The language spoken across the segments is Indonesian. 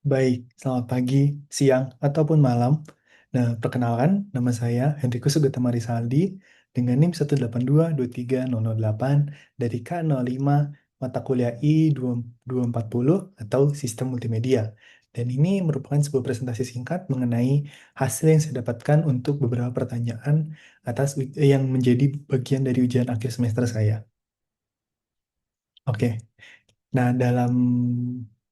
Baik, selamat pagi, siang, ataupun malam. Nah, perkenalkan, nama saya Henrico Sugata Marisaldi dengan NIM 182230008 dari K05 mata kuliah I2240 atau Sistem Multimedia. Dan ini merupakan sebuah presentasi singkat mengenai hasil yang saya dapatkan untuk beberapa pertanyaan yang menjadi bagian dari ujian akhir semester saya. Oke. Nah, dalam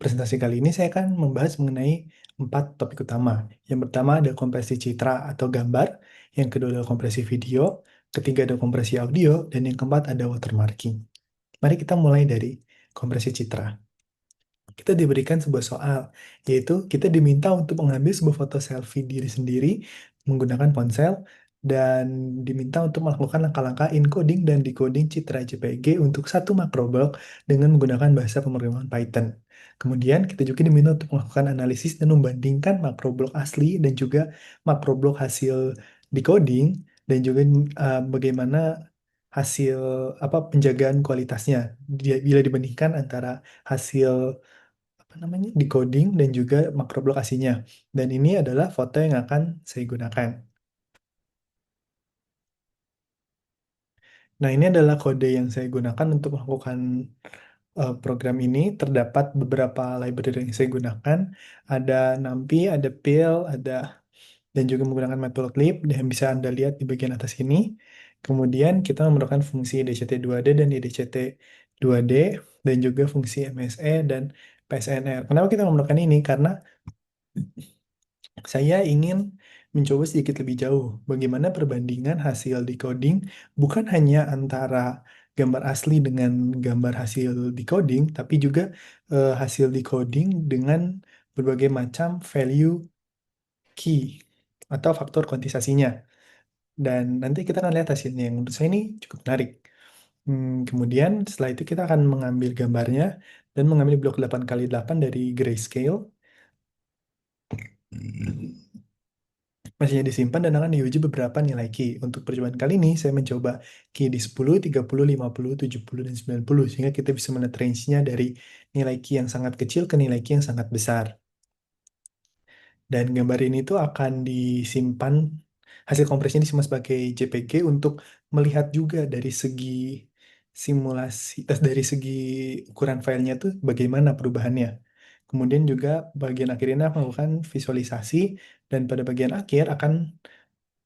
presentasi kali ini saya akan membahas mengenai 4 topik utama. Yang pertama ada kompresi citra atau gambar, yang kedua ada kompresi video, ketiga ada kompresi audio, dan yang keempat ada watermarking. Mari kita mulai dari kompresi citra. Kita diberikan sebuah soal, yaitu kita diminta untuk mengambil sebuah foto selfie diri sendiri menggunakan ponsel, dan diminta untuk melakukan langkah-langkah encoding dan decoding citra JPG untuk satu makroblok dengan menggunakan bahasa pemrograman Python. Kemudian kita juga diminta untuk melakukan analisis dan membandingkan makroblok asli dan juga makroblok hasil decoding, dan juga bagaimana hasil penjagaan kualitasnya bila dibandingkan antara hasil decoding dan juga makroblok aslinya. Dan ini adalah foto yang akan saya gunakan. Nah, ini adalah kode yang saya gunakan untuk melakukan program ini. Terdapat beberapa library yang saya gunakan. Ada NumPy, ada Pil, dan juga menggunakan Matplotlib yang bisa Anda lihat di bagian atas ini. Kemudian kita memerlukan fungsi DCT2D dan IDCT2D, dan juga fungsi MSE dan PSNR. Kenapa kita memerlukan ini? Karena saya ingin mencoba sedikit lebih jauh bagaimana perbandingan hasil decoding bukan hanya antara gambar asli dengan gambar hasil decoding, tapi juga hasil decoding dengan berbagai macam value key atau faktor kuantisasinya. Dan nanti kita akan lihat hasilnya yang menurut saya ini cukup menarik. Kemudian setelah itu kita akan mengambil gambarnya dan mengambil blok 8x8 dari grayscale. Mesinnya disimpan dan akan diuji beberapa nilai key. Untuk percobaan kali ini, saya mencoba key di 10, 30, 50, 70, dan 90, sehingga kita bisa melihat range-nya dari nilai key yang sangat kecil ke nilai key yang sangat besar. Dan gambar ini tuh akan disimpan, hasil kompresinya disimpan sebagai JPG untuk melihat juga dari segi simulasi, dari segi ukuran filenya tuh bagaimana perubahannya. Kemudian juga bagian akhir ini akan melakukan visualisasi, dan pada bagian akhir akan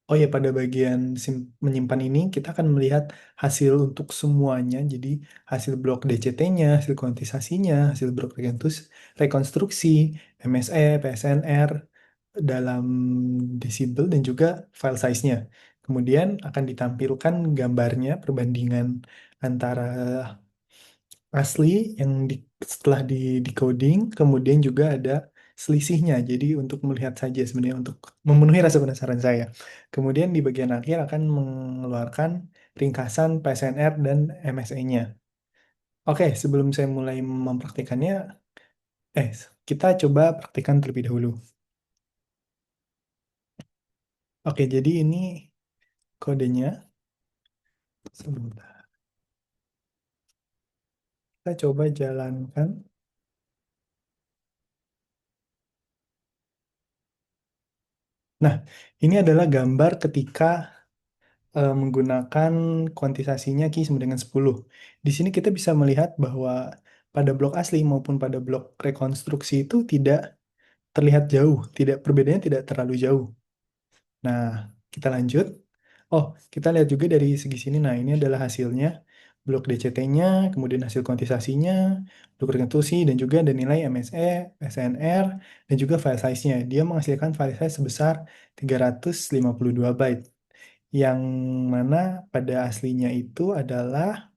Oh ya, pada bagian menyimpan ini kita akan melihat hasil untuk semuanya. Jadi hasil blok DCT-nya, hasil kuantisasinya, hasil blok rekonstruksi, MSE, PSNR, dalam decibel, dan juga file size-nya. Kemudian akan ditampilkan gambarnya, perbandingan antara asli yang setelah di decoding, kemudian juga ada selisihnya. Jadi untuk melihat saja sebenarnya, untuk memenuhi rasa penasaran saya. Kemudian di bagian akhir akan mengeluarkan ringkasan PSNR dan MSE-nya. Oke, sebelum saya mulai mempraktikannya, eh kita coba praktikkan terlebih dahulu. Oke, jadi ini kodenya. Sebentar. Kita coba jalankan. Nah, ini adalah gambar ketika menggunakan kuantisasinya Ki sama dengan 10. Di sini kita bisa melihat bahwa pada blok asli maupun pada blok rekonstruksi itu tidak terlihat jauh, perbedaannya tidak terlalu jauh. Nah, kita lanjut. Oh, kita lihat juga dari segi sini. Nah, ini adalah hasilnya. Blok DCT-nya, kemudian hasil kuantisasinya, blok rekonstruksi, dan juga ada nilai MSE, SNR, dan juga file size-nya. Dia menghasilkan file size sebesar 352 byte, yang mana pada aslinya itu adalah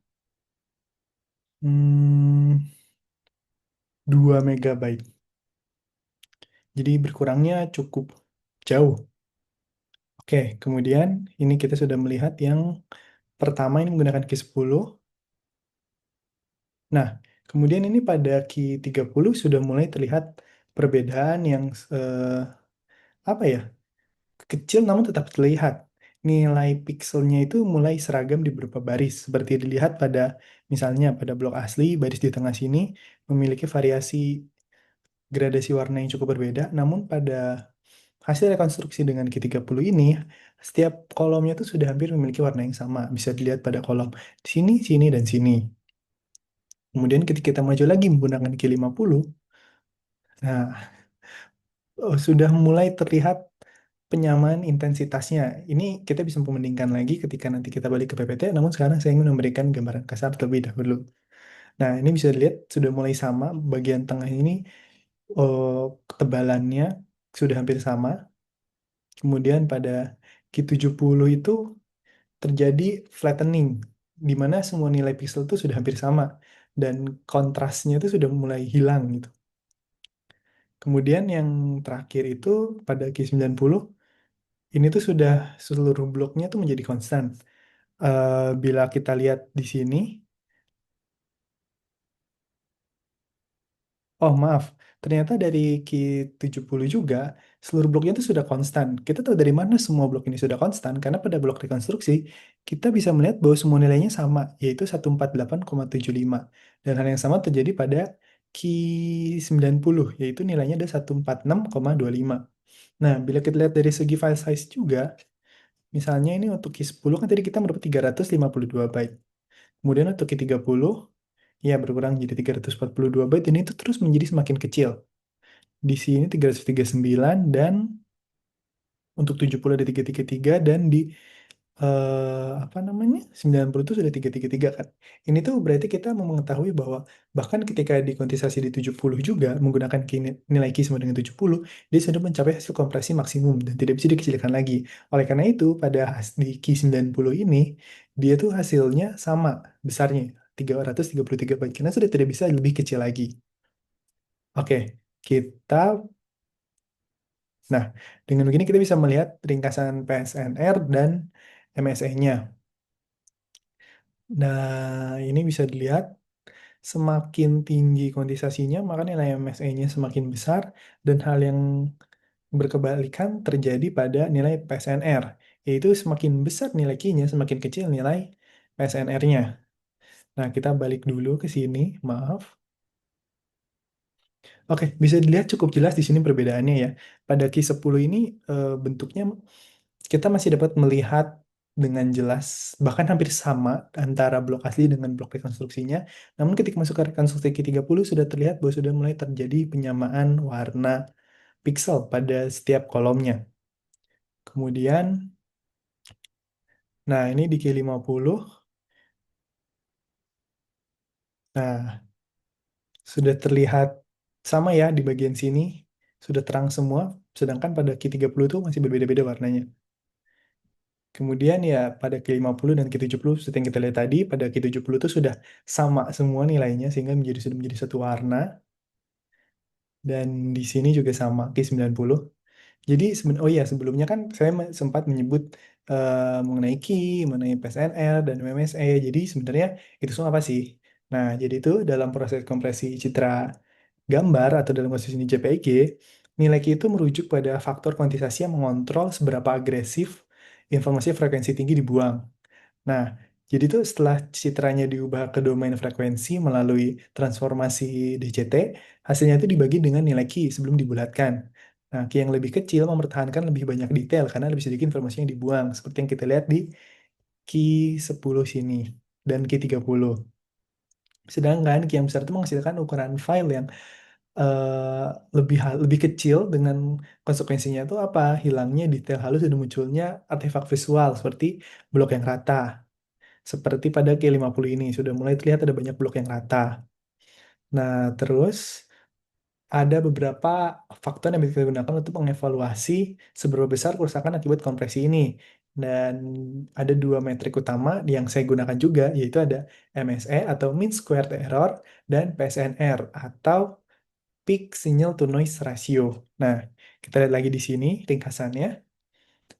2 megabyte. Jadi berkurangnya cukup jauh. Oke, kemudian ini kita sudah melihat yang pertama ini menggunakan key 10. Nah, kemudian ini pada key 30 sudah mulai terlihat perbedaan yang apa ya, kecil namun tetap terlihat. Nilai pikselnya itu mulai seragam di beberapa baris, seperti dilihat pada misalnya pada blok asli, baris di tengah sini memiliki variasi gradasi warna yang cukup berbeda, namun pada hasil rekonstruksi dengan Q30 ini, setiap kolomnya tuh sudah hampir memiliki warna yang sama. Bisa dilihat pada kolom sini, sini, dan sini. Kemudian ketika kita maju lagi menggunakan Q50, nah sudah mulai terlihat penyamaan intensitasnya. Ini kita bisa membandingkan lagi ketika nanti kita balik ke PPT, namun sekarang saya ingin memberikan gambaran kasar terlebih dahulu. Nah, ini bisa dilihat sudah mulai sama, bagian tengah ini ketebalannya sudah hampir sama. Kemudian pada Q70 itu terjadi flattening, di mana semua nilai pixel itu sudah hampir sama, dan kontrasnya itu sudah mulai hilang gitu. Kemudian yang terakhir itu pada Q90, ini tuh sudah seluruh bloknya tuh menjadi konstan. Bila kita lihat di sini, oh maaf, ternyata dari Q70 juga seluruh bloknya itu sudah konstan. Kita tahu dari mana semua blok ini sudah konstan, karena pada blok rekonstruksi kita bisa melihat bahwa semua nilainya sama, yaitu 148,75. Dan hal yang sama terjadi pada Q90, yaitu nilainya ada 146,25. Nah, bila kita lihat dari segi file size juga, misalnya ini untuk Q10 kan tadi kita mendapat 352 byte. Kemudian untuk Q30, ya berkurang jadi 342 byte, dan itu terus menjadi semakin kecil. Di sini 339, dan untuk 70 ada 333, dan di apa namanya 90 itu sudah 333 kan. Ini tuh berarti kita mau mengetahui bahwa bahkan ketika dikuantisasi di 70 juga menggunakan nilai Q sama dengan 70, dia sudah mencapai hasil kompresi maksimum dan tidak bisa dikecilkan lagi. Oleh karena itu pada di Q90 ini dia tuh hasilnya sama besarnya 333 byte karena sudah tidak bisa lebih kecil lagi. Oke, kita nah dengan begini kita bisa melihat ringkasan PSNR dan MSE-nya. Nah, ini bisa dilihat semakin tinggi kuantisasinya, maka nilai MSE-nya semakin besar, dan hal yang berkebalikan terjadi pada nilai PSNR, yaitu semakin besar nilai Q-nya, semakin kecil nilai PSNR-nya. Nah, kita balik dulu ke sini, maaf. Oke, bisa dilihat cukup jelas di sini perbedaannya ya. Pada Q10 ini bentuknya kita masih dapat melihat dengan jelas, bahkan hampir sama antara blok asli dengan blok rekonstruksinya. Namun ketika masuk ke rekonstruksi Q30 sudah terlihat bahwa sudah mulai terjadi penyamaan warna pixel pada setiap kolomnya. Kemudian, nah ini di Q50, nah sudah terlihat sama ya di bagian sini, sudah terang semua, sedangkan pada Q30 itu masih berbeda-beda warnanya. Kemudian ya pada Q50 dan Q70 seperti yang kita lihat tadi, pada Q70 itu sudah sama semua nilainya sehingga sudah menjadi satu warna, dan di sini juga sama Q90. Jadi oh iya sebelumnya kan saya sempat menyebut mengenai key, mengenai PSNR dan MMSE. Jadi sebenarnya itu semua apa sih? Nah, jadi itu dalam proses kompresi citra gambar atau dalam kasus ini JPEG, nilai key itu merujuk pada faktor kuantisasi yang mengontrol seberapa agresif informasi frekuensi tinggi dibuang. Nah, jadi tuh setelah citranya diubah ke domain frekuensi melalui transformasi DCT, hasilnya itu dibagi dengan nilai Q sebelum dibulatkan. Nah, Q yang lebih kecil mempertahankan lebih banyak detail karena lebih sedikit informasi yang dibuang, seperti yang kita lihat di Q10 sini dan Q30. Sedangkan Q yang besar itu menghasilkan ukuran file yang eh, lebih kecil, dengan konsekuensinya itu apa? Hilangnya detail halus dan munculnya artefak visual seperti blok yang rata. Seperti pada G50 ini, sudah mulai terlihat ada banyak blok yang rata. Nah, terus ada beberapa faktor yang bisa kita gunakan untuk mengevaluasi seberapa besar kerusakan akibat kompresi ini. Dan ada dua metrik utama yang saya gunakan juga, yaitu ada MSE atau Mean Squared Error dan PSNR atau Peak Signal to Noise Ratio. Nah, kita lihat lagi di sini ringkasannya.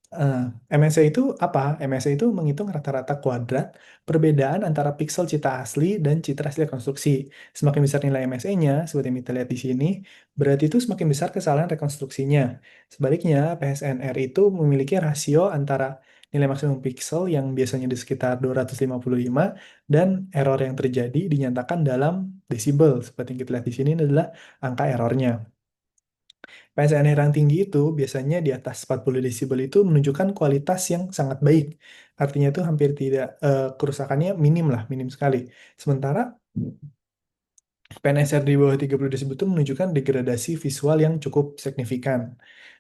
Eh, MSE itu apa? MSE itu menghitung rata-rata kuadrat perbedaan antara piksel citra asli dan citra hasil rekonstruksi. Semakin besar nilai MSE-nya, seperti yang kita lihat di sini, berarti itu semakin besar kesalahan rekonstruksinya. Sebaliknya, PSNR itu memiliki rasio antara nilai maksimum piksel yang biasanya di sekitar 255 dan error yang terjadi dinyatakan dalam desibel. Seperti yang kita lihat di sini adalah angka errornya. PSNR yang tinggi itu biasanya di atas 40 desibel itu menunjukkan kualitas yang sangat baik. Artinya itu hampir tidak, kerusakannya minim lah, minim sekali. Sementara PNSR di bawah 30 desibel itu menunjukkan degradasi visual yang cukup signifikan.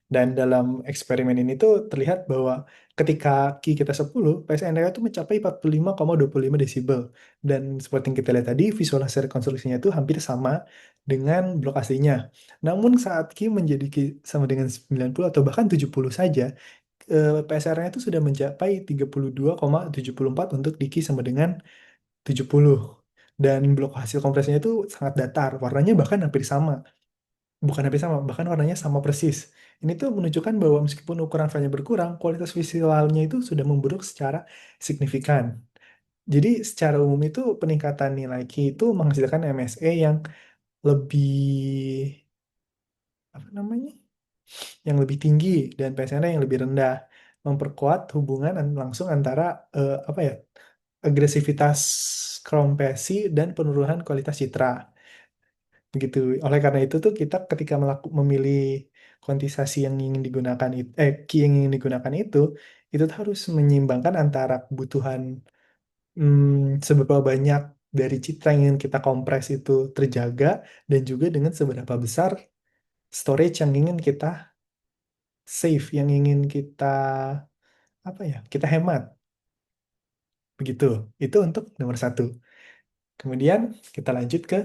Dan dalam eksperimen ini tuh terlihat bahwa ketika Q kita 10, PSNR itu mencapai 45,25 desibel. Dan seperti yang kita lihat tadi, visual hasil rekonstruksinya itu hampir sama dengan blok aslinya. Namun saat Q menjadi Q sama dengan 90 atau bahkan 70 saja, PSR-nya itu sudah mencapai 32,74 untuk di Q sama dengan 70. Dan blok hasil kompresinya itu sangat datar, warnanya bahkan hampir sama. Bukan hampir sama, bahkan warnanya sama persis. Ini tuh menunjukkan bahwa meskipun ukuran filenya berkurang, kualitas visualnya itu sudah memburuk secara signifikan. Jadi secara umum itu peningkatan nilai Q itu menghasilkan MSE yang lebih, apa namanya, yang lebih tinggi dan PSNR yang lebih rendah, memperkuat hubungan langsung antara, apa ya, agresivitas krompesi dan penurunan kualitas citra. Begitu. Oleh karena itu tuh kita ketika memilih kuantisasi yang ingin digunakan itu, key yang ingin digunakan itu tuh harus menyeimbangkan antara kebutuhan, seberapa banyak dari citra yang ingin kita kompres itu terjaga dan juga dengan seberapa besar storage yang ingin kita save, yang ingin kita, apa ya, kita hemat. Begitu. Itu untuk nomor satu. Kemudian kita lanjut ke,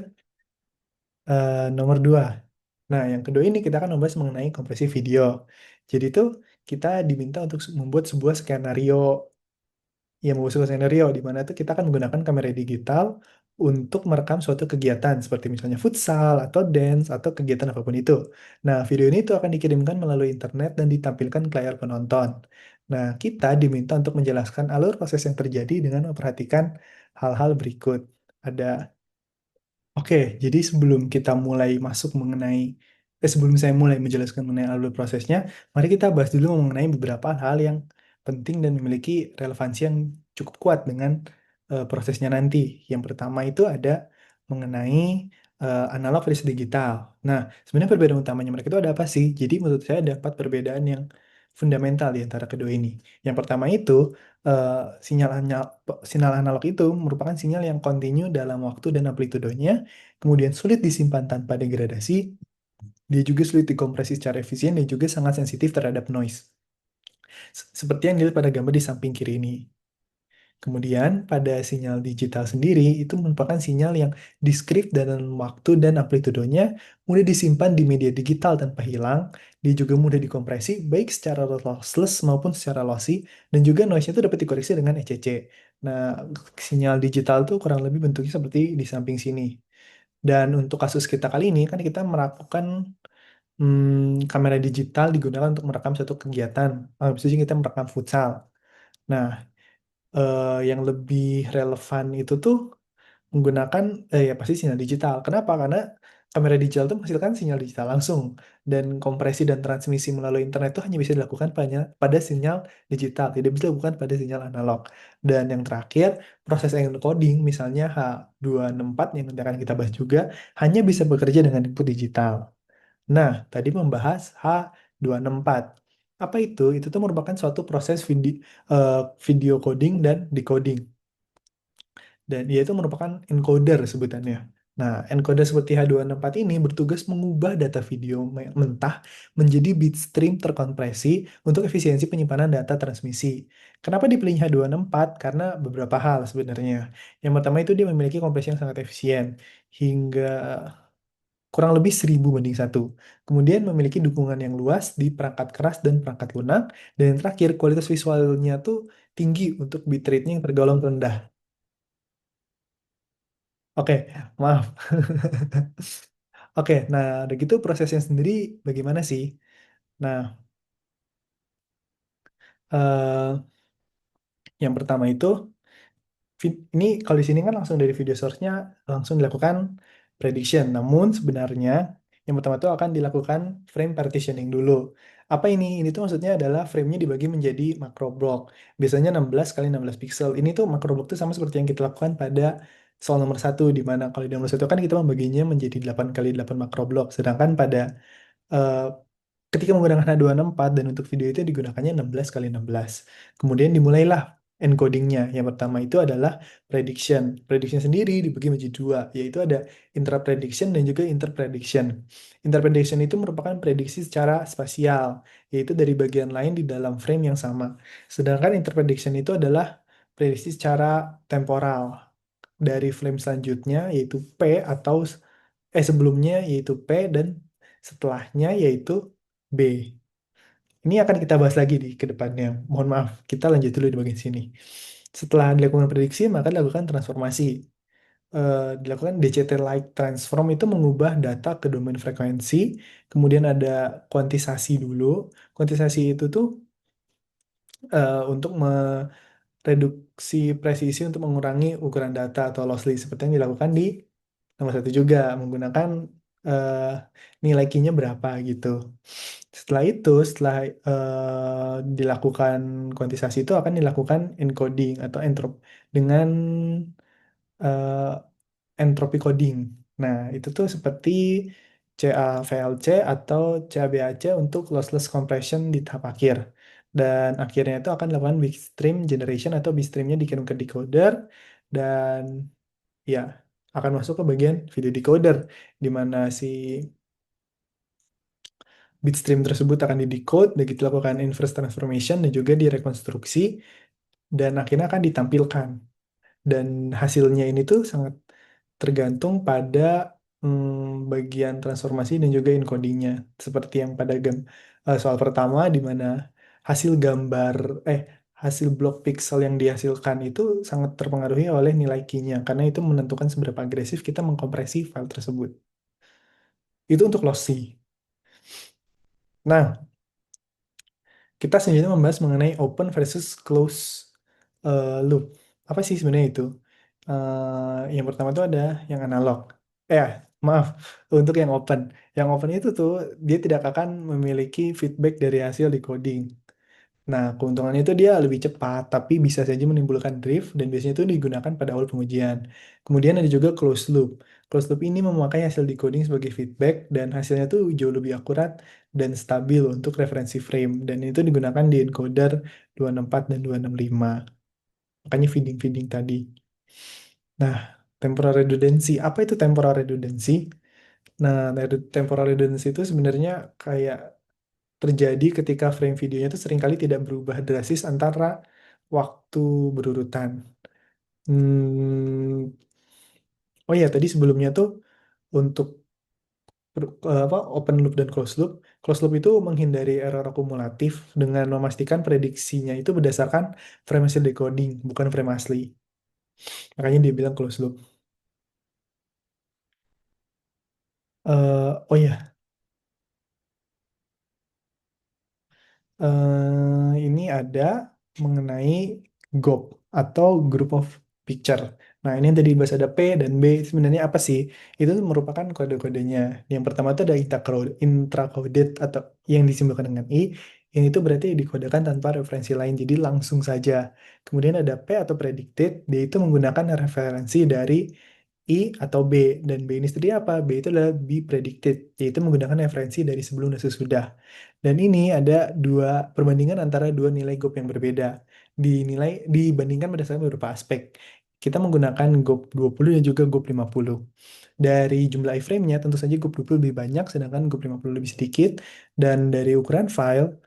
nomor dua. Nah, yang kedua ini kita akan membahas mengenai kompresi video. Jadi itu kita diminta untuk membuat sebuah skenario, ya membuat sebuah skenario di mana tuh kita akan menggunakan kamera digital untuk merekam suatu kegiatan seperti misalnya futsal atau dance atau kegiatan apapun itu. Nah, video ini tuh akan dikirimkan melalui internet dan ditampilkan ke layar penonton. Nah, kita diminta untuk menjelaskan alur proses yang terjadi dengan memperhatikan hal-hal berikut. Ada Oke, jadi sebelum kita mulai masuk mengenai, sebelum saya mulai menjelaskan mengenai alur prosesnya, mari kita bahas dulu mengenai beberapa hal yang penting dan memiliki relevansi yang cukup kuat dengan, prosesnya nanti. Yang pertama itu ada mengenai, analog versus digital. Nah, sebenarnya perbedaan utamanya mereka itu ada apa sih? Jadi menurut saya ada 4 perbedaan yang fundamental di antara kedua ini. Yang pertama itu, eh, sinyal sinyal analog itu merupakan sinyal yang kontinu dalam waktu dan amplitudenya, kemudian sulit disimpan tanpa degradasi, dia juga sulit dikompresi secara efisien dan juga sangat sensitif terhadap noise. Seperti yang dilihat pada gambar di samping kiri ini. Kemudian pada sinyal digital sendiri itu merupakan sinyal yang diskrit dalam waktu dan amplitudenya mudah disimpan di media digital tanpa hilang. Dia juga mudah dikompresi baik secara lossless maupun secara lossy dan juga noise-nya itu dapat dikoreksi dengan ECC. Nah, sinyal digital tuh kurang lebih bentuknya seperti di samping sini. Dan untuk kasus kita kali ini kan kita melakukan, kamera digital digunakan untuk merekam suatu kegiatan. Habis itu kita merekam futsal. Nah, yang lebih relevan itu tuh menggunakan, ya pasti sinyal digital. Kenapa? Karena kamera digital itu menghasilkan sinyal digital langsung dan kompresi dan transmisi melalui internet itu hanya bisa dilakukan pada sinyal digital, tidak bisa dilakukan pada sinyal analog. Dan yang terakhir, proses encoding misalnya H264 yang nanti akan kita bahas juga hanya bisa bekerja dengan input digital. Nah, tadi membahas H264. Apa itu? Itu tuh merupakan suatu proses video coding dan decoding. Dan dia itu merupakan encoder sebutannya. Nah, encoder seperti H264 ini bertugas mengubah data video mentah menjadi bitstream terkompresi untuk efisiensi penyimpanan data transmisi. Kenapa dipilih H264? Karena beberapa hal sebenarnya. Yang pertama itu dia memiliki kompresi yang sangat efisien, hingga kurang lebih 1000 banding 1. Kemudian memiliki dukungan yang luas di perangkat keras dan perangkat lunak. Dan yang terakhir, kualitas visualnya tuh tinggi untuk bitrate-nya yang tergolong rendah. Oke, maaf. Oke, nah udah gitu prosesnya sendiri bagaimana sih? Nah, eh, yang pertama itu, ini kalau di sini kan langsung dari video source-nya langsung dilakukan prediction. Namun sebenarnya yang pertama itu akan dilakukan frame partitioning dulu. Apa ini? Ini tuh maksudnya adalah frame-nya dibagi menjadi makro block. Biasanya 16 kali 16 pixel. Ini tuh makro block tuh sama seperti yang kita lakukan pada soal nomor satu, di mana kalau di nomor satu kan kita membaginya menjadi 8 kali 8 makro block. Sedangkan pada Eh, Ketika menggunakan H264 dan untuk video itu digunakannya 16 kali 16. Kemudian dimulailah encodingnya. Yang pertama itu adalah prediction. Prediction sendiri dibagi menjadi dua, yaitu ada intra-prediction dan juga inter-prediction. Inter-prediction itu merupakan prediksi secara spasial, yaitu dari bagian lain di dalam frame yang sama. Sedangkan inter-prediction itu adalah prediksi secara temporal dari frame selanjutnya, yaitu P atau sebelumnya yaitu P dan setelahnya yaitu B. Ini akan kita bahas lagi di ke depannya. Mohon maaf, kita lanjut dulu di bagian sini. Setelah dilakukan prediksi, maka dilakukan transformasi. Dilakukan DCT-like transform itu mengubah data ke domain frekuensi, kemudian ada kuantisasi dulu. Kuantisasi itu tuh untuk mereduksi presisi untuk mengurangi ukuran data atau lossly seperti yang dilakukan di nomor satu juga menggunakan eh, nilai key-nya berapa gitu. Setelah itu, setelah dilakukan kuantisasi itu akan dilakukan encoding atau dengan eh, entropy coding. Nah, itu tuh seperti CAVLC atau CABAC untuk lossless compression di tahap akhir. Dan akhirnya itu akan dilakukan bitstream generation atau bitstreamnya dikirim ke decoder dan ya akan masuk ke bagian video decoder di mana si bitstream tersebut akan di-decode, dan kita lakukan inverse transformation dan juga direkonstruksi dan akhirnya akan ditampilkan. Dan hasilnya ini tuh sangat tergantung pada bagian transformasi dan juga encodingnya. Seperti yang pada soal pertama di mana hasil gambar eh hasil blok pixel yang dihasilkan itu sangat terpengaruhi oleh nilai key-nya karena itu menentukan seberapa agresif kita mengkompresi file tersebut. Itu untuk lossy. Nah, kita selanjutnya membahas mengenai open versus close loop. Apa sih sebenarnya itu? Yang pertama itu ada yang analog. Eh, maaf, untuk yang open. Yang open itu tuh dia tidak akan memiliki feedback dari hasil decoding. Nah, keuntungannya itu dia lebih cepat, tapi bisa saja menimbulkan drift dan biasanya itu digunakan pada awal pengujian. Kemudian ada juga closed loop. Closed loop ini memakai hasil decoding sebagai feedback dan hasilnya tuh jauh lebih akurat dan stabil untuk referensi frame. Dan itu digunakan di encoder 264 dan 265. Makanya feeding-feeding tadi. Nah, temporal redundancy. Apa itu temporal redundancy? Nah, temporal redundancy itu sebenarnya kayak terjadi ketika frame videonya itu seringkali tidak berubah drastis antara waktu berurutan. Hmm, oh ya, tadi sebelumnya tuh untuk apa open loop dan closed loop. Closed loop itu menghindari error akumulatif dengan memastikan prediksinya itu berdasarkan frame hasil decoding, bukan frame asli. Makanya dia bilang closed loop. Oh ya, ini ada mengenai GOP atau Group of Picture. Nah, ini yang tadi bahas ada P dan B. Sebenarnya apa sih? Itu merupakan kode-kodenya. Yang pertama itu ada intracoded atau yang disimbolkan dengan I. Yang itu berarti dikodekan tanpa referensi lain, jadi langsung saja. Kemudian ada P atau predicted, dia itu menggunakan referensi dari I atau B. Dan B ini sendiri apa? B itu adalah be predicted, yaitu menggunakan referensi dari sebelum dan sesudah. Dan ini ada dua perbandingan antara dua nilai GOP yang berbeda. Dibandingkan berdasarkan beberapa aspek. Kita menggunakan GOP 20 dan juga GOP 50. Dari jumlah iframe-nya tentu saja GOP 20 lebih banyak sedangkan GOP 50 lebih sedikit. Dan dari ukuran file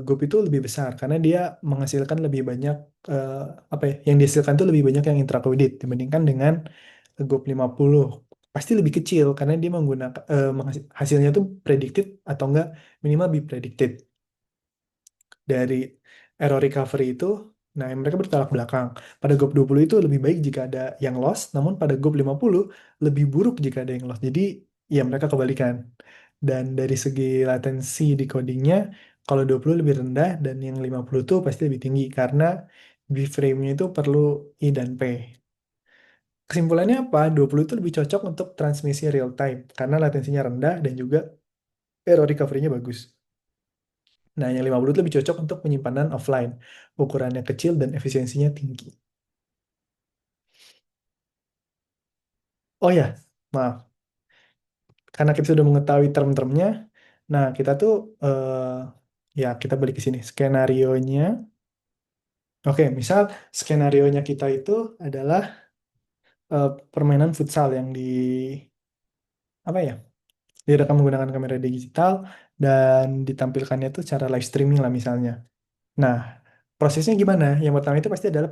GOP itu lebih besar karena dia menghasilkan lebih banyak eh, apa ya? Yang dihasilkan itu lebih banyak yang intracoded dibandingkan dengan GOP 50. Pasti lebih kecil karena dia menggunakan hasilnya tuh predicted atau enggak minimal be predicted dari error recovery itu. Nah, mereka bertolak belakang. Pada GOP 20 itu lebih baik jika ada yang loss, namun pada GOP 50 lebih buruk jika ada yang loss. Jadi, ya mereka kebalikan. Dan dari segi latensi di codingnya, kalau 20 lebih rendah dan yang 50 itu pasti lebih tinggi karena B-frame-nya itu perlu I dan P. Kesimpulannya apa? 20 itu lebih cocok untuk transmisi real time karena latensinya rendah dan juga error recovery-nya bagus. Nah, yang 50 itu lebih cocok untuk penyimpanan offline. Ukurannya kecil dan efisiensinya tinggi. Oh ya, maaf. Karena kita sudah mengetahui term-termnya, Nah, kita tuh ya kita balik ke sini. Skenarionya, oke, misal skenarionya kita itu adalah permainan futsal yang di apa ya? Direkam menggunakan kamera digital dan ditampilkannya tuh secara live streaming lah misalnya. Nah, prosesnya gimana? Yang pertama itu pasti adalah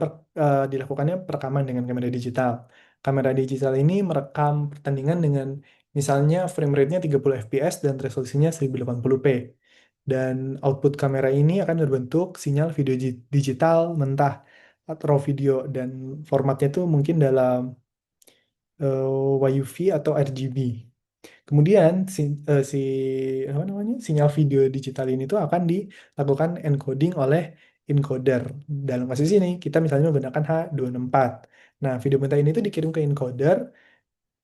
dilakukannya perekaman dengan kamera digital. Kamera digital ini merekam pertandingan dengan misalnya frame rate-nya 30 fps dan resolusinya 1080p. Dan output kamera ini akan berbentuk sinyal video digital mentah atau raw video dan formatnya itu mungkin dalam YUV atau RGB. Kemudian apa namanya sinyal video digital ini tuh akan dilakukan encoding oleh encoder. Dalam kasus ini kita misalnya menggunakan H264. Nah, video mentah ini tuh dikirim ke encoder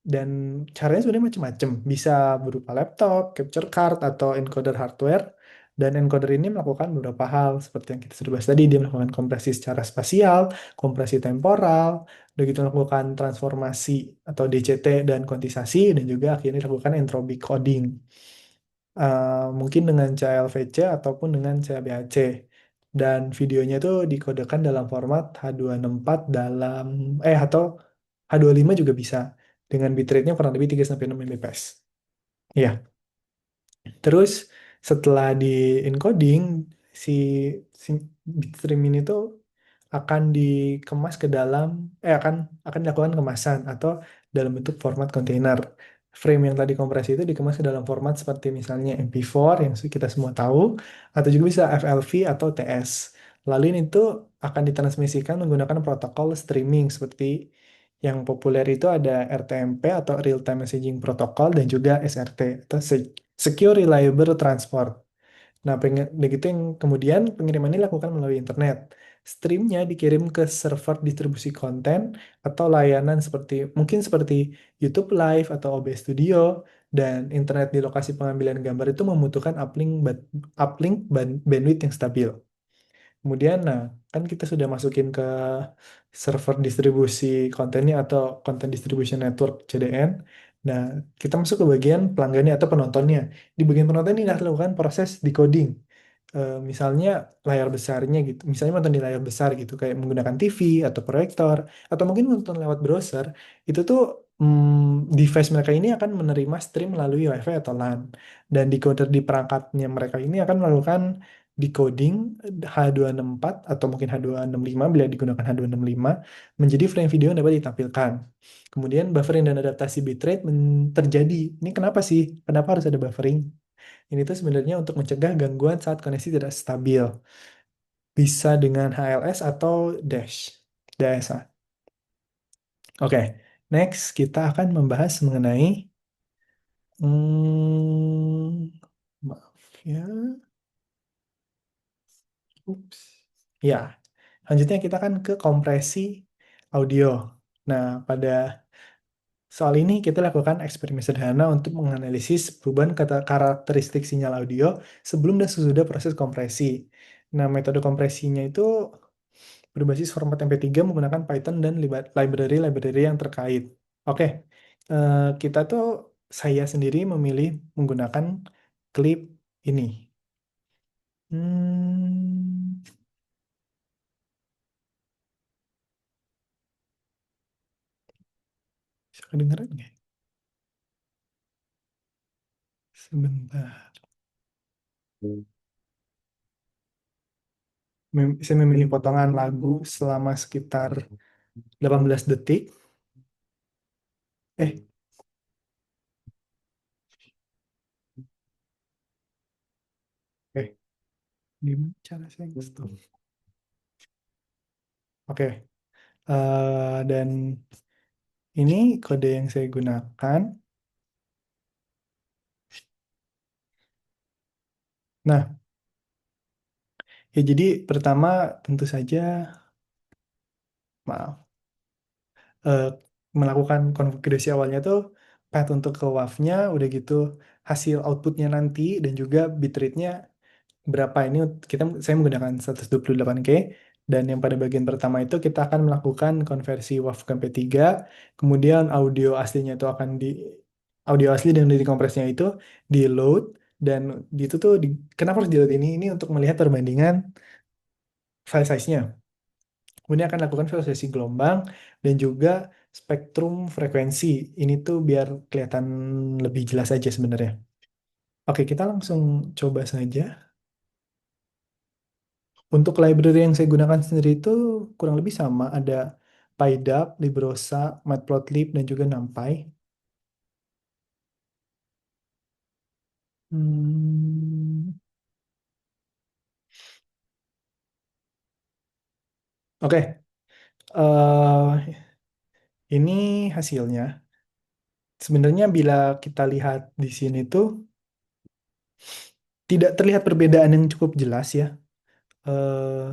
dan caranya sebenarnya macam-macam. Bisa berupa laptop, capture card, atau encoder hardware. Dan encoder ini melakukan beberapa hal seperti yang kita sudah bahas tadi. Dia melakukan kompresi secara spasial, kompresi temporal, udah gitu melakukan transformasi atau DCT dan kuantisasi, dan juga akhirnya lakukan entropy coding. Mungkin dengan CLVC ataupun dengan CBAC. Dan videonya itu dikodekan dalam format H264 atau H25 juga bisa dengan bitrate-nya kurang lebih 3-6 Mbps. Ya, terus setelah di encoding si, si bitstream ini tuh akan dikemas ke dalam akan dilakukan kemasan atau dalam bentuk format kontainer. Frame yang tadi kompresi itu dikemas ke dalam format seperti misalnya MP4 yang kita semua tahu atau juga bisa FLV atau TS. Lalu ini tuh akan ditransmisikan menggunakan protokol streaming seperti yang populer itu ada RTMP atau Real Time Messaging Protocol dan juga SRT atau Secure Reliable Transport. Nah, begitu yang kemudian pengiriman ini dilakukan melalui internet. Streamnya dikirim ke server distribusi konten atau layanan seperti YouTube Live atau OBS Studio dan internet di lokasi pengambilan gambar itu membutuhkan bandwidth yang stabil. Kemudian, nah, kan kita sudah masukin ke server distribusi kontennya atau Content Distribution Network CDN. Nah, kita masuk ke bagian pelanggannya atau penontonnya. Di bagian penonton ini dilakukan proses decoding. Misalnya layar besarnya gitu. Misalnya nonton di layar besar gitu, kayak menggunakan TV atau proyektor, atau mungkin nonton lewat browser. Itu tuh device mereka ini akan menerima stream melalui WiFi atau LAN. Dan decoder di perangkatnya mereka ini akan melakukan decoding H264 atau mungkin H265 bila digunakan H265 menjadi frame video yang dapat ditampilkan. Kemudian buffering dan adaptasi bitrate terjadi. Ini kenapa sih? Kenapa harus ada buffering? Ini tuh sebenarnya untuk mencegah gangguan saat koneksi tidak stabil. Bisa dengan HLS atau DSA. Oke, next kita akan membahas mengenai hmm, maaf ya. Ups. Ya, selanjutnya kita akan ke kompresi audio. Nah, pada soal ini kita lakukan eksperimen sederhana untuk menganalisis perubahan karakteristik sinyal audio sebelum dan sesudah proses kompresi. Nah, metode kompresinya itu berbasis format MP3 menggunakan Python dan library-library yang terkait. Oke, kita tuh saya sendiri memilih menggunakan klip ini. Hmm, bisa kedengeran nggak? Sebentar. Saya memilih potongan lagu selama sekitar 18 detik. Eh, gimana cara saya stop? Oke, dan ini kode yang saya gunakan. Nah, ya jadi pertama tentu saja, maaf, eh, melakukan konfigurasi awalnya tuh path untuk ke WAV-nya, udah gitu hasil outputnya nanti dan juga bitrate-nya berapa ini saya menggunakan 128K dan yang pada bagian pertama itu kita akan melakukan konversi WAV ke MP3, kemudian audio asli dan dari kompresnya itu di load Dan di itu tuh kenapa harus di ini? Ini untuk melihat perbandingan file size-nya. Kemudian akan lakukan visualisasi gelombang dan juga spektrum frekuensi. Ini tuh biar kelihatan lebih jelas aja sebenarnya. Oke, kita langsung coba saja. Untuk library yang saya gunakan sendiri itu kurang lebih sama. Ada PyDub, Librosa, Matplotlib, dan juga NumPy. Hmm, Oke, ini hasilnya. Sebenarnya bila kita lihat di sini tuh tidak terlihat perbedaan yang cukup jelas ya. eh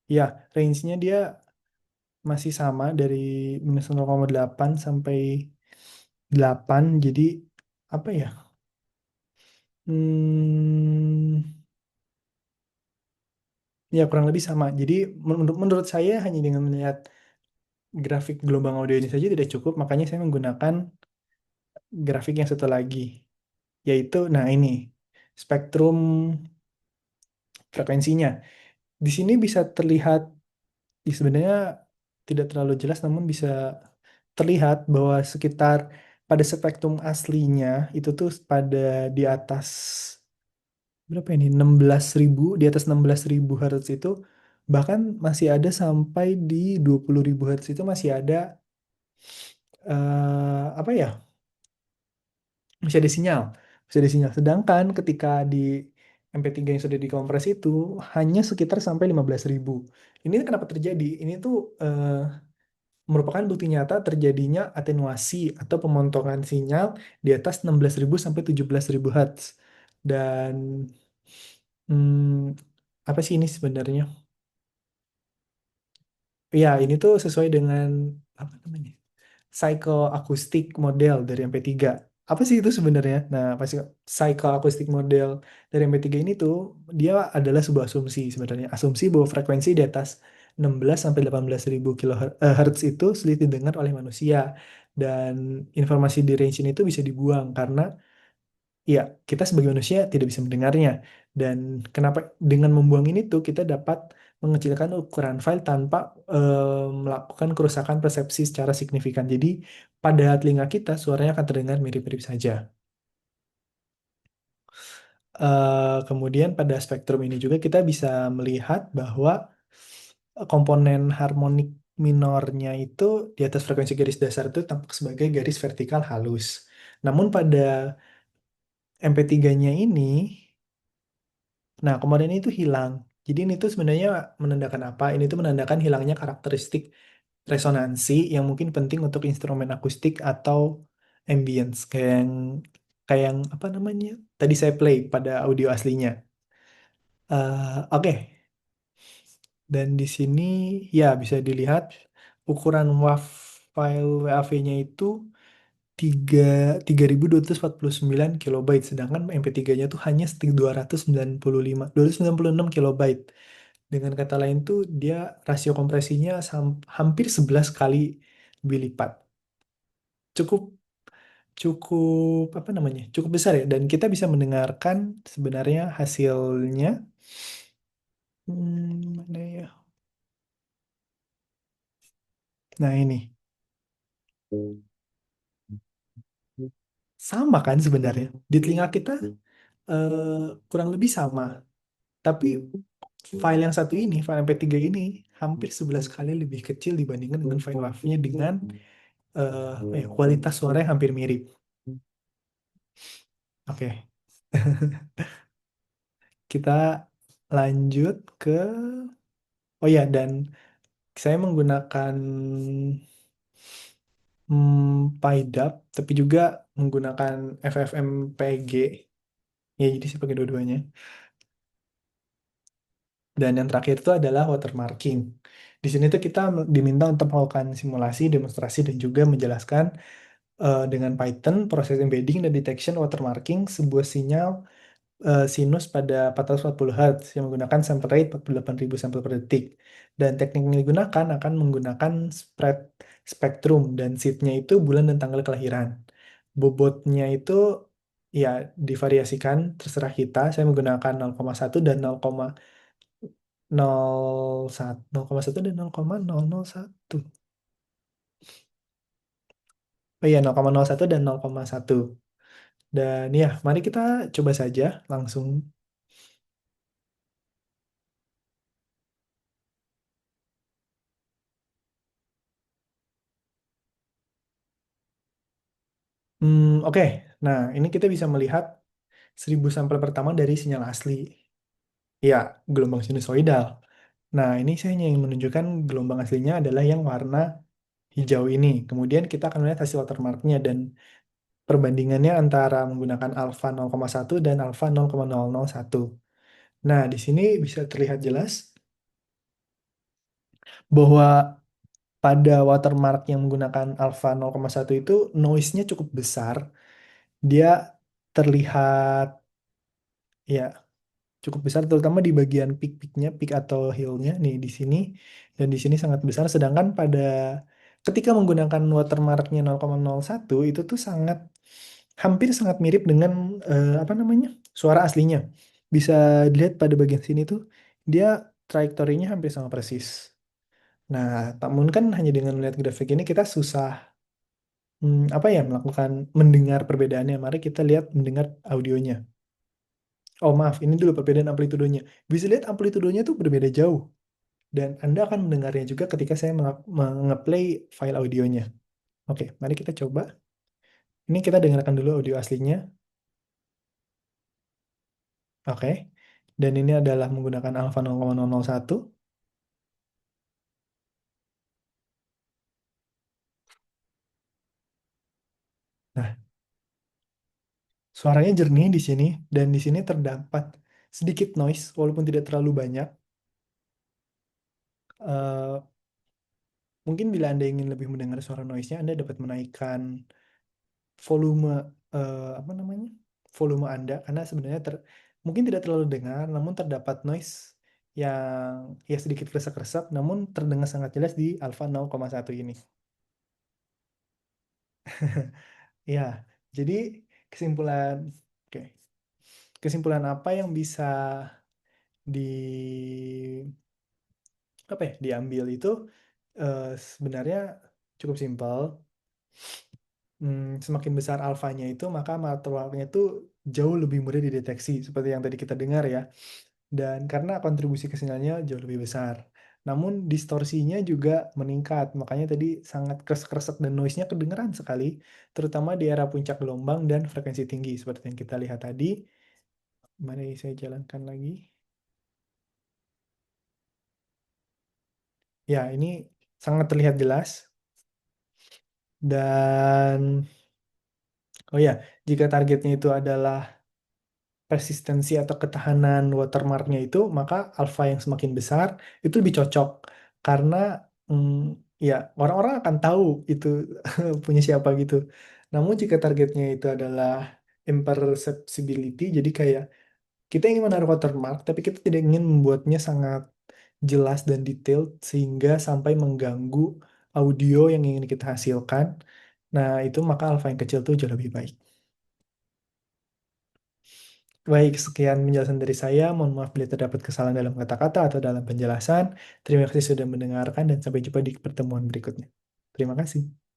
Ya, range-nya dia masih sama dari -0,8 sampai 8. Jadi, apa ya? Hmm, Ya, kurang lebih sama. Jadi, menurut saya hanya dengan melihat grafik gelombang audio ini saja tidak cukup. Makanya saya menggunakan grafik yang satu lagi. Yaitu, nah ini, spektrum frekuensinya. Di sini bisa terlihat, sebenarnya tidak terlalu jelas, namun bisa terlihat bahwa sekitar pada spektrum aslinya itu tuh pada di atas berapa ini 16.000, di atas 16.000 Hz itu bahkan masih ada sampai di 20.000 Hz itu masih ada apa ya, masih ada sinyal, masih ada sinyal. Sedangkan ketika di MP3 yang sudah dikompres itu hanya sekitar sampai 15.000. Ini kenapa terjadi? Ini tuh merupakan bukti nyata terjadinya atenuasi atau pemotongan sinyal di atas 16.000 sampai 17.000 Hz. Dan apa sih ini sebenarnya? Ya, ini tuh sesuai dengan apa namanya? Psychoacoustic model dari MP3. Apa sih itu sebenarnya? Nah, pasti psychoacoustic model dari MP3 ini tuh dia adalah sebuah asumsi sebenarnya. Asumsi bahwa frekuensi di atas 16 sampai 18.000 kHz itu sulit didengar oleh manusia, dan informasi di range ini tuh bisa dibuang karena ya, kita sebagai manusia tidak bisa mendengarnya. Dan kenapa dengan membuang ini tuh kita dapat mengecilkan ukuran file tanpa melakukan kerusakan persepsi secara signifikan. Jadi pada telinga kita suaranya akan terdengar mirip-mirip saja. Kemudian pada spektrum ini juga kita bisa melihat bahwa komponen harmonik minornya itu di atas frekuensi garis dasar itu tampak sebagai garis vertikal halus. Namun pada MP3-nya ini, nah, komponen itu hilang. Jadi ini tuh sebenarnya menandakan apa? Ini tuh menandakan hilangnya karakteristik resonansi yang mungkin penting untuk instrumen akustik atau ambience kayak yang apa namanya? Tadi saya play pada audio aslinya. Oke. Dan di sini ya bisa dilihat ukuran WAV file WAV-nya itu 3 3.249 kilobyte, sedangkan MP3-nya tuh hanya 296 kilobyte. Dengan kata lain tuh dia rasio kompresinya hampir 11 kali lebih lipat. Cukup cukup apa namanya? Cukup besar ya, dan kita bisa mendengarkan sebenarnya hasilnya. Mana ya? Nah, ini. Sama kan sebenarnya. Di telinga kita kurang lebih sama. Tapi file yang satu ini, file MP3 ini hampir 11 kali lebih kecil dibandingkan dengan file WAV-nya dengan kualitas suara yang hampir mirip. Oke, kita lanjut ke oh ya, dan saya menggunakan PyDub tapi juga menggunakan FFmpeg. Ya, jadi saya pakai dua-duanya. Dan yang terakhir itu adalah watermarking. Di sini tuh kita diminta untuk melakukan simulasi, demonstrasi, dan juga menjelaskan dengan Python proses embedding dan detection watermarking sebuah sinyal sinus pada 440 Hz yang menggunakan sample rate 48.000 sampel per detik. Dan teknik yang digunakan akan menggunakan spread spektrum, dan seednya itu bulan dan tanggal kelahiran. Bobotnya itu Ya, divariasikan, terserah kita. Saya menggunakan 0,1 dan 0,01, 0,1 dan 0,001. Oh iya, 0,01 dan 0,1. Dan ya, mari kita coba saja langsung. Oke. Nah, ini kita bisa melihat 1.000 sampel pertama dari sinyal asli. Ya, gelombang sinusoidal. Nah, ini saya hanya ingin menunjukkan gelombang aslinya adalah yang warna hijau ini. Kemudian kita akan melihat hasil watermarknya dan perbandingannya antara menggunakan alfa 0,1 dan alfa 0,001. Nah, di sini bisa terlihat jelas bahwa pada watermark yang menggunakan alfa 0,1 itu noise-nya cukup besar. Dia terlihat ya cukup besar terutama di bagian peak-peaknya, peak atau hill-nya nih di sini dan di sini sangat besar. Sedangkan pada ketika menggunakan watermarknya 0,01 itu tuh hampir sangat mirip dengan apa namanya suara aslinya. Bisa dilihat pada bagian sini tuh dia trajektorinya hampir sama persis. Nah, namun kan hanya dengan melihat grafik ini kita susah apa ya melakukan mendengar perbedaannya. Mari kita lihat mendengar audionya. Oh maaf, ini dulu perbedaan amplitudenya. Bisa lihat amplitudenya tuh berbeda jauh. Dan Anda akan mendengarnya juga ketika saya play file audionya. Oke, mari kita coba. Ini kita dengarkan dulu audio aslinya. Oke. Dan ini adalah menggunakan alpha 0,001. Nah, suaranya jernih di sini dan di sini terdapat sedikit noise walaupun tidak terlalu banyak. Eh, Mungkin bila Anda ingin lebih mendengar suara noise-nya, Anda dapat menaikkan volume apa namanya? Volume Anda karena sebenarnya mungkin tidak terlalu dengar namun terdapat noise yang ya sedikit kresek-kresek namun terdengar sangat jelas di alpha 0,1 ini. Ya, jadi kesimpulan oke. Kesimpulan apa yang bisa di apa ya diambil itu sebenarnya cukup simpel. Semakin besar alfanya itu maka martabaknya itu jauh lebih mudah dideteksi seperti yang tadi kita dengar ya. Dan karena kontribusi ke sinyalnya jauh lebih besar. Namun distorsinya juga meningkat, makanya tadi sangat kresek-kresek dan noise-nya kedengeran sekali, terutama di era puncak gelombang dan frekuensi tinggi seperti yang kita lihat tadi. Mari saya jalankan lagi. Ya, ini sangat terlihat jelas. Dan, oh ya, jika targetnya itu adalah resistensi atau ketahanan watermarknya itu, maka alfa yang semakin besar itu lebih cocok. Karena, ya, orang-orang akan tahu itu punya siapa gitu. Namun jika targetnya itu adalah imperceptibility, jadi kayak kita ingin menaruh watermark, tapi kita tidak ingin membuatnya sangat jelas dan detail sehingga sampai mengganggu audio yang ingin kita hasilkan. Nah, itu maka alfa yang kecil itu jauh lebih baik. Baik, sekian penjelasan dari saya. Mohon maaf bila terdapat kesalahan dalam kata-kata atau dalam penjelasan. Terima kasih sudah mendengarkan dan sampai jumpa di pertemuan berikutnya. Terima kasih.